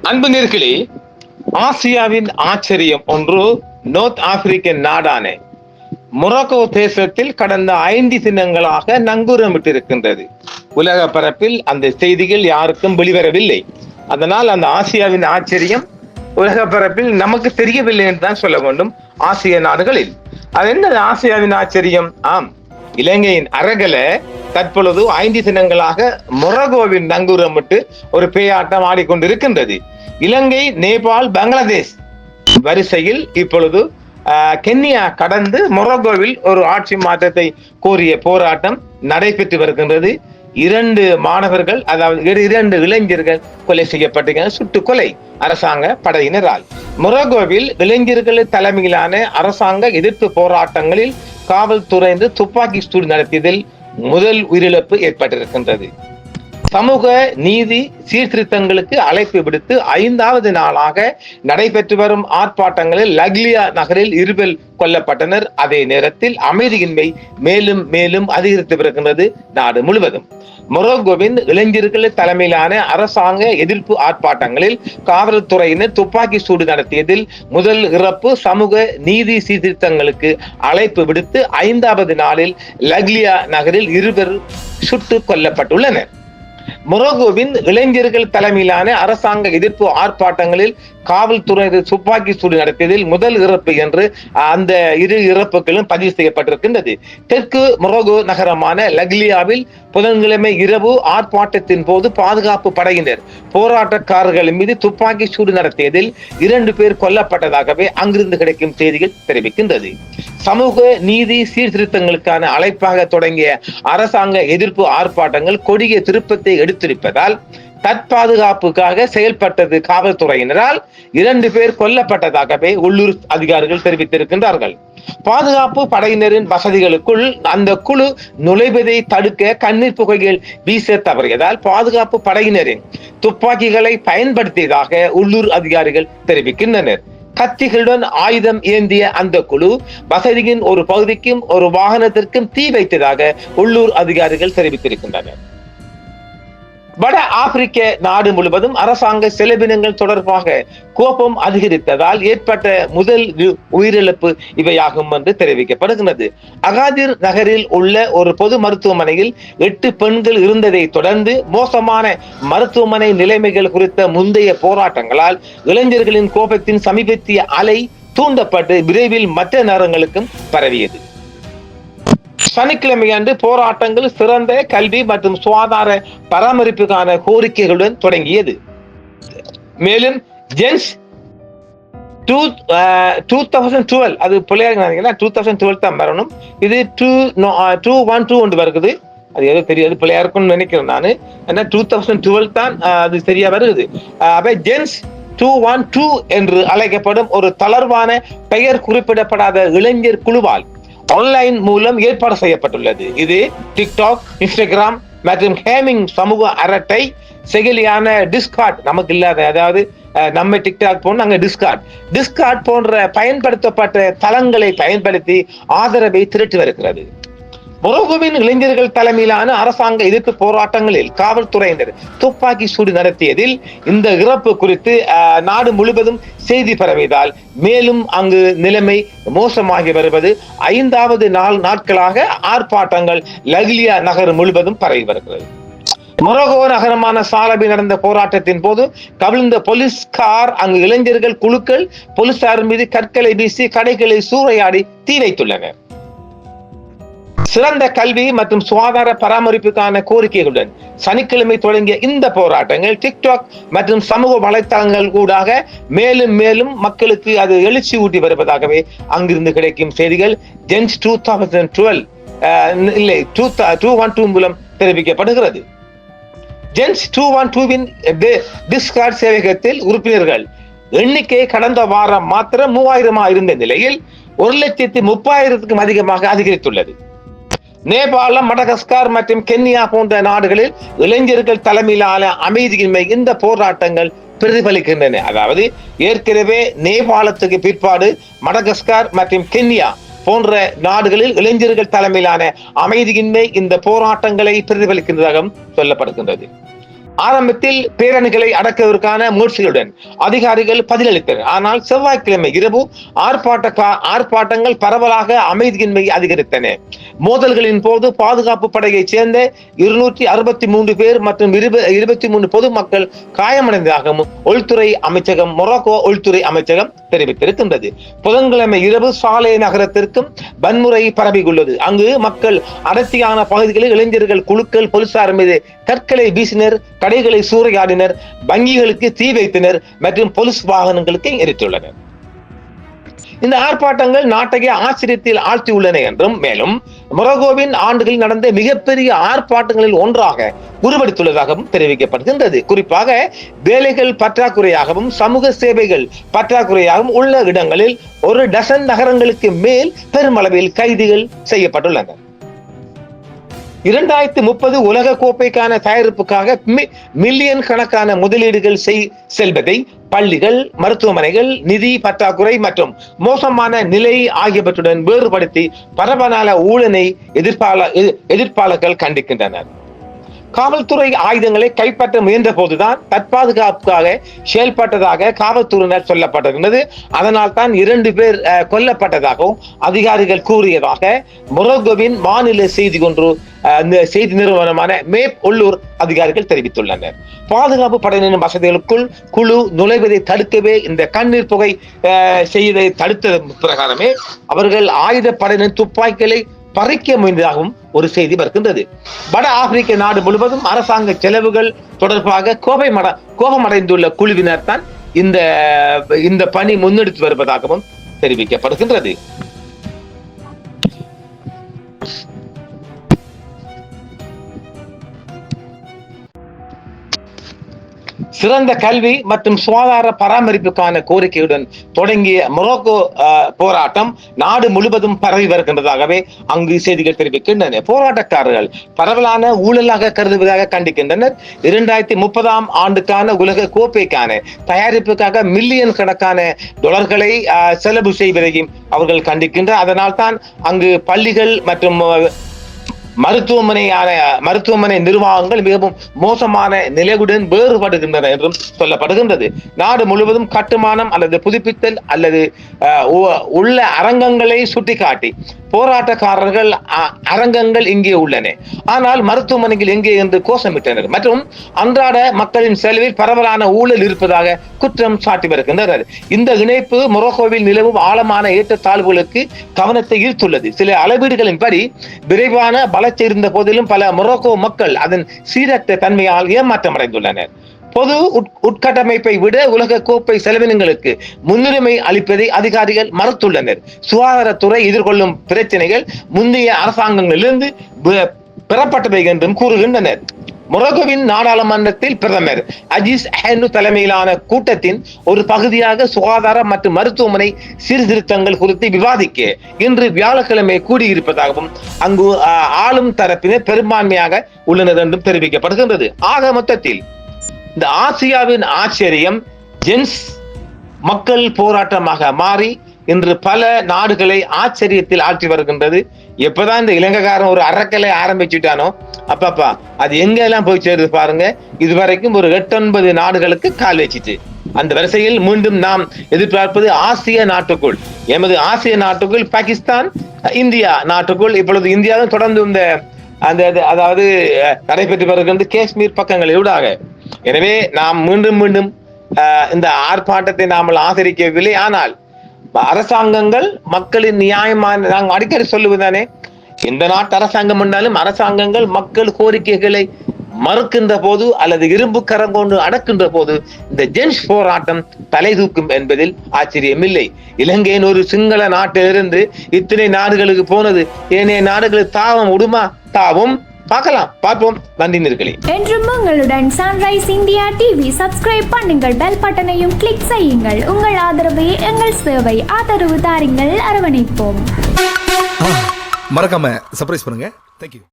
அன்பு நேர்களே, ஆசியாவின் ஆச்சரியம் ஒன்று நோர்த் ஆப்பிரிக்க நாடான மொரோக்கோ தேசத்தில் கடந்த 5 தினங்களாக நங்கூரமிட்டிருக்கின்றது. உலக பரப்பில் அந்த செய்திகள் யாருக்கும் வெளிவரவில்லை. அதனால் அந்த ஆசியாவின் ஆச்சரியம் உலக பரப்பில் நமக்கு தெரியவில்லை என்று தான் சொல்ல வேண்டும். ஆசிய நாடுகளில் அது என்ன ஆசியாவின் ஆச்சரியம்? ஆம், இலங்கையின் அரகல தற்பொழுது 5 தினங்களாக மொரோக்கோவின் நங்கூரமிட்டு ஒரு பேயாட்டம் ஆடிக்கொண்டிருக்கின்றது. இலங்கை, நேபாள், பங்களாதேஷ் வரிசையில் இப்பொழுது கென்யா கடந்து மொரோக்கோவில் ஒரு ஆட்சி மாற்றத்தை கோரிய போராட்டம் நடைபெற்று வருகின்றது. 2 மாணவர்கள், அதாவது 2 இளைஞர்கள் கொலை செய்யப்பட்டிருக்கிறார். சுட்டுக் கொலை அரசாங்க படையினரால். மொரோக்கோவில் இளைஞர்கள் தலைமையிலான அரசாங்க எதிர்ப்பு போராட்டங்களில் காவல்துறை துப்பாக்கி சூடு நடத்தியதில் முதல் உயிரிழப்பு ஏற்பட்டிருக்கின்றது. சமூக நீதி சீர்திருத்தங்களுக்கு அழைப்பு விடுத்து 5வது நாளாக நடைபெற்று வரும் ஆர்ப்பாட்டங்களில் லக்லியா நகரில் 2 பேர் கொல்லப்பட்டனர். அதே நேரத்தில் அமைதியின்மை மேலும் மேலும் அதிகரித்து வருகின்றது நாடு முழுவதும். மொரோக்கோவின் இளைஞர்கள் தலைமையிலான அரசாங்க எதிர்ப்பு ஆர்ப்பாட்டங்களில் காவல்துறையினர் துப்பாக்கி சூடு நடத்தியதில் முதல் இறப்பு சமூக நீதி சீர்திருத்தங்களுக்கு அழைப்பு விடுத்து 5வது நாளில் லக்லியா நகரில் 2 பேர் சுட்டுக் கொல்லப்பட்டுள்ளனர். மொரோக்கோவின் இளைஞர்கள் தலைமையிலான அரசாங்க எதிர்ப்பு ஆர்ப்பாட்டங்களில் காவல்துறை துப்பாக்கி சூடு நடத்தியதில் முதல் இறப்பு என்று அந்த 2 இறப்புகளும் பதிவு செய்யப்பட்டிருக்கின்றது. தெற்கு மொரோக்கோ நகரமான லக்லியாவில் புதன்கிழமை இரவு ஆர்ப்பாட்டத்தின் போது பாதுகாப்பு படையினர் போராட்டக்காரர்கள் மீது துப்பாக்கி சூடு நடத்தியதில் 2 பேர் கொல்லப்பட்டதாகவே அங்கிருந்து கிடைக்கும் செய்திகள் தெரிவிக்கின்றது. சமூக நீதி சீர்திருத்தங்களுக்கான அழைப்பாக தொடங்கிய அரசாங்க எதிர்ப்பு ஆர்ப்பாட்டங்கள் கொடிய திருப்பத்தை எடுத்திருப்பதால் தற்பாதுகாப்புக்காக செயல்பட்டது காவல்துறையினரால் 2 பேர் கொல்லப்பட்டதாகவே உள்ளூர் அதிகாரிகள் தெரிவித்திருக்கின்றார்கள். பாதுகாப்பு படையினரின் வசதிகளுக்குள் அந்த குழு நுழைவதை தடுக்க கண்ணீர் புகைகள் வீச தவறியதால் பாதுகாப்பு படையினரின் துப்பாக்கிகளை பயன்படுத்தியதாக உள்ளூர் அதிகாரிகள் தெரிவிக்கின்றனர். கத்திகளுடன் ஆயுதம் ஏந்திய அந்த குழு வசதியின் ஒரு பகுதிக்கும் ஒரு வாகனத்திற்கும் தீ வைத்ததாக உள்ளூர் அதிகாரிகள் தெரிவித்திருக்கின்றனர். வட ஆப்பிரிக்க நாடு முழுவதும் அரசாங்க செலவினங்கள் தொடர்பாக கோபம் அதிகரித்ததால் ஏற்பட்ட முதல் உயிரிழப்பு இவையாகும் என்று தெரிவிக்கப்படுகிறது. அகாதிர் நகரில் உள்ள ஒரு பொது மருத்துவமனையில் 8 பெண்கள் இருந்ததை தொடர்ந்து மோசமான மருத்துவமனை நிலைமைகள் குறித்த முந்தைய போராட்டங்களால் இளைஞர்களின் கோபத்தின் சமீபத்திய அலை தூண்டப்பட்டு விரைவில் மற்ற நகரங்களுக்கும் பரவியது. சனிக்கிழமை அன்று போராட்டங்கள் சிறந்த கல்வி மற்றும் சுகாதார பராமரிப்புக்கான கோரிக்கைகளுடன் தொடங்கியது. மேலும் ஜென்ஸ் 2012 அது பிள்ளையாக 2012 தான் வரணும். இது 212 ஒன்று வருகிறது. அது ஏதோ தெரியாது, பிள்ளையா இருக்கும்னு நினைக்கிறேன் நான். ஏன்னா 2012 தான் அது சரியா வருகிறது. ஜென்ஸ் 212 என்று அழைக்கப்படும் ஒரு தளர்வான பெயர் குறிப்பிடப்படாத இளைஞர் குழுவால் ஆன்லைன் மூலம் ஏற்பாடு செய்யப்பட்டுள்ளது. இது டிக்டாக், இன்ஸ்டாகிராம் மற்றும் ஹேமிங் சமூக அரட்டை செயலியான டிஸ்கார்ட், நமக்கு இல்லாத, அதாவது நம்ம டிக்டாக் போன அங்க டிஸ்கார்ட் போன்ற பயன்படுத்தப்பட்ட தளங்களை பயன்படுத்தி ஆதரவை திரட்டி வருகிறது. மொரோக்கோவின் இளைஞர்கள் தலைமையிலான அரசாங்க எதிர்ப்பு போராட்டங்களில் காவல்துறையினர் துப்பாக்கி சூடு நடத்தியதில் இந்த இறப்பு குறித்து நாடு முழுவதும் செய்தி பரவியதால் மேலும் அங்கு நிலைமை மோசமாகி வருவது 5வது நாட்களாக ஆர்ப்பாட்டங்கள் லக்லியா நகர் முழுவதும் பரவி வருகிறது. மொரோக்கோ நகரமான சாலபில் நடந்த போராட்டத்தின் போது கவிழ்ந்த போலீஸ் கார் அங்கு இளைஞர்கள் குழுக்கள் போலீசார் மீது கற்களை வீசி கடைகளை சூறையாடி தீ வைத்துள்ளனர். சிறந்த கல்வி மற்றும் சுகாதார பராமரிப்புக்கான கோரிக்கைகளுடன் சனிக்கிழமை தொடங்கிய இந்த போராட்டங்கள் டிக்டாக் மற்றும் சமூக வலைத்தளங்கள் ஊடாக மேலும் மேலும் மக்களுக்கு அது எழுச்சி ஊட்டி வருவதாகவே அங்கிருந்து கிடைக்கும் செய்திகள் ஜென்ஸ் 212 மூலம் தெரிவிக்கப்படுகிறது. ஜென்ஸ் 212 டிஸ்கார்ட் சேவையகத்தில் உறுப்பினர்கள் எண்ணிக்கை கடந்த வாரம் மாத்திரம் 3000 இருந்த நிலையில் 130,000க்கும் அதிகமாக அதிகரித்துள்ளது. நேபாளம், மடகஸ்கார் மற்றும் கென்யா போன்ற நாடுகளில் இளைஞர்கள் தலைமையிலான அமைதியின்மை இந்த போராட்டங்கள் பிரதிபலிக்கின்றன. அதாவது ஏற்கனவே நேபாளத்துக்கு பிற்பாடு மடகஸ்கார் மற்றும் கென்யா போன்ற நாடுகளில் இளைஞர்கள் தலைமையிலான அமைதியின்மை இந்த போராட்டங்களை பிரதிபலிக்கின்றதாக சொல்லப்படுகின்றது. ஆரம்பத்தில் பேரணிகளை அடக்குவதற்கான முயற்சிகளுடன் அதிகாரிகள் பதிலளித்தனர். ஆனால் செவ்வாய்க்கிழமை இரவு ஆர்ப்பாட்டங்கள் பரவலாக அமைதியின்மை அதிகரித்தன. மோதல்களின் போது பாதுகாப்பு படையைச் சேர்ந்த 263 பேர் மற்றும் 23 பொதுமக்கள் காயமடைந்ததாகவும் மொரோக்கோ உள்துறை அமைச்சகம் தெரிவித்திருக்கின்றது. புதன்கிழமை இரவு சாலே நகரத்திற்கும் வன்முறை பரவியுள்ளது. அங்கு மக்கள் அடர்த்தியான பகுதிகளில் இளைஞர்கள் குழுக்கள் போலீசார் மீது கற்களை வீசினர், கடைகளை சூறையாடினர், வங்கிகளுக்கு தீ வைத்தனர் மற்றும் போலீஸ் வாகனங்களுக்கு எரித்துள்ளனர். இந்த ஆர்ப்பாட்டங்கள் நாட்டையே ஆச்சரியத்தில் ஆழ்த்தியுள்ளன என்றும் மேலும் மொரோக்கோவின் ஆண்டுகளில் நடந்த மிகப்பெரிய ஆர்ப்பாட்டங்களில் ஒன்றாக உருவெடுத்துள்ளதாகவும் தெரிவிக்கப்படுகின்றது. குறிப்பாக வேலைகள் பற்றாக்குறையாகவும் சமூக சேவைகள் பற்றாக்குறையாகவும் உள்ள இடங்களில் 1 டசன் நகரங்களுக்கு மேல் பெருமளவில் கைதுகள் செய்யப்பட்டுள்ளன. 2030 உலக கோப்பைக்கான தயாரிப்புக்காக மில்லியன் கணக்கான முதலீடுகள் செல்வதை பள்ளிகள், மருத்துவமனைகள், நிதி பற்றாக்குறை மற்றும் மோசமான நிலை ஆகியவற்றுடன் வேறுபடுத்தி பரவலான ஊழலை எதிர்ப்பாளர்கள் கண்டிக்கின்றனர். காவல்துறை ஆயுதங்களை கைப்பற்ற முயன்ற போதுதான் தற்பாதுகாப்புக்காக செயல்பட்டதாக காவல்துறையினர் சொல்லப்பட்டிருந்தது. அதனால் தான் 2 பேர் கொல்லப்பட்டதாகவும் அதிகாரிகள் கூறியதாக மொரோக்கோவின் மாநில செய்தி நிறுவனமான மேப் உள்ளூர் அதிகாரிகள் தெரிவித்துள்ளனர். பாதுகாப்பு படையினரின் வசதிகளுக்குள் குழு நுழைவதை தடுக்கவே இந்த கண்ணீர் புகை செய்வதை தடுத்த பிரகாரமே அவர்கள் ஆயுத படையினர் துப்பாக்கிகளை பறிக்க முயன்றதாகவும் ஒரு செய்தி வருகின்றது. வட ஆப்பிரிக்க நாடு முழுவதும் அரசாங்க செலவுகள் தொடர்பாக கோபமடைந்துள்ள குழுவினர் தான் இந்த பணி முன்னெடுத்து வருவதாகவும் தெரிவிக்கப்படுகின்றது. சிறந்த கல்வி மற்றும் சுகாதார பராமரிப்புக்கான கோரிக்கையுடன் தொடங்கிய மொரோக்கோ போராட்டம் நாடு முழுவதும் பரவி வருகின்றதாகவே அங்கு செய்திகள் தெரிவிக்கின்றன. போராட்டக்காரர்கள் பரவலான ஊழலாக கருதுவதாக கண்டிக்கின்றனர். 2030 ஆண்டுக்கான உலக கோப்பைக்கான தயாரிப்புக்காக மில்லியன் கணக்கான டாலர்களை செலவு செய்வதையும் அவர்கள் கண்டிக்கின்றனர். அதனால் தான் அங்கு பள்ளிகள் மற்றும் மருத்துவமனை நிர்வாகங்கள் மிகவும் மோசமான நிலையுடன் வேறுபடுகின்றன என்றும் சொல்லப்படுகின்றது. நாடு முழுவதும் கட்டுமானம் அல்லது புதுப்பித்தல் அல்லது உள்ள அரங்கங்களை சுட்டிக்காட்டி போராட்டக்காரர்கள் அரங்கங்கள் இங்கே உள்ளன, ஆனால் மருத்துவமனைகள் எங்கே என்று கோஷமிட்டனர் மற்றும் அன்றாட மக்களின் செலவில் பரவலான ஊழல் இருப்பதாக குற்றம் சாட்டி வருகின்றனர். இந்த இணைப்பு மொரோக்கோவில் நிலவும் ஆழமான ஏற்றத்தாழ்வுகளுக்கு கவனத்தை ஈர்த்துள்ளது. சில அளவீடுகளின்படி விரைவான வளர்ச்சி இருந்த போதிலும் பல மொரோக்கோ மக்கள் அதன் சீரற்ற தன்மையால் ஏமாற்றம் அடைந்துள்ளனர். பொது உட்கட்டமைப்பை விட உலக கோப்பை செலவினங்களுக்கு முன்னுரிமை அளிப்பதை அதிகாரிகள் மறுத்துள்ளனர். சுகாதாரத்துறை எதிர்கொள்ளும் பிரச்சனைகள் முந்தைய அரசாங்கங்களிலிருந்து பெறப்பட்டவை என்றும் கூறுகின்றனர். மொரோக்கோவின் நாடாளுமன்றத்தில் பிரதமர் அஜீஸ் ஹென்னு தலைமையிலான கூட்டத்தின் ஒரு பகுதியாக சுகாதார மற்றும் மருத்துவமனை சீர்திருத்தங்கள் குறித்து விவாதிக்க இன்று வியாழக்கிழமை கூடியிருப்பதாகவும் அங்கு ஆளும் தரப்பினர் பெரும்பான்மையாக உள்ளனர் என்றும் தெரிவிக்கப்படுகின்றது. ஆக மொத்தத்தில் இந்த ஆசியாவின் ஆச்சரியம் ஜென்ஸ் மக்கள் போராட்டமாக மாறி இன்று பல நாடுகளை ஆச்சரியத்தில் ஆற்றி வருகின்றது. எப்பதான் இந்த இலங்கைக்காரன் ஒரு அறக்கலை ஆரம்பிச்சுட்டானோ அப்பப்பா அது எங்க எல்லாம் போய் சேருது பாருங்க. இதுவரைக்கும் ஒரு 8-9 நாடுகளுக்கு கால் வச்சிட்டு அந்த வரிசையில் மீண்டும் நாம் எதிர்பார்ப்பது ஆசிய நாட்டுக்குள், எமது ஆசிய நாட்டுக்குள் பாகிஸ்தான், இந்தியா நாட்டுக்குள் இப்பொழுது இந்தியாவும் தொடர்ந்து அதாவது நடைபெற்று வருகின்ற காஷ்மீர் பக்கங்களில் ஊடாக. எனவே நாம் மீண்டும் இந்த ஆர்ப்பாட்டத்தை நாம் ஆதரிக்கவில்லை. ஆனால் அரசாங்கங்கள் மக்களின் நியாயமான, நாங்கள் அடிக்கடி சொல்லுவதானே, எந்த நாட்டு அரசாங்கம் என்றாலும் அரசாங்கங்கள் மக்கள் கோரிக்கைகளை மறுக்கின்ற போது அல்லது இரும்பு கரம் கொண்டு அடக்கின்ற போது இந்த ஜென்ஸ் போராட்டம் தலை தூக்கும் என்பதில் ஆச்சரியமில்லை. இலங்கையின் ஒரு சிங்கள நாட்டிலிருந்து இத்தனை நாடுகளுக்கு போனது ஏனைய நாடுகளுக்கு தாவம் விடுமா? தாவும். பார்ப்போம். நன்றி நேயர்களே. என்றும் உங்களுடன் சன்ரைஸ் இந்தியா டிவி சப்ஸ்கிரைப் பண்ணுங்கள், பெல் பட்டனையும் கிளிக் செய்யுங்கள். உங்கள் ஆதரவே எங்கள் சேவை. ஆதரவு தாருங்கள், அரவணைப்போம். மறக்காம சர்ப்ரைஸ் பண்ணுங்க. Thank you.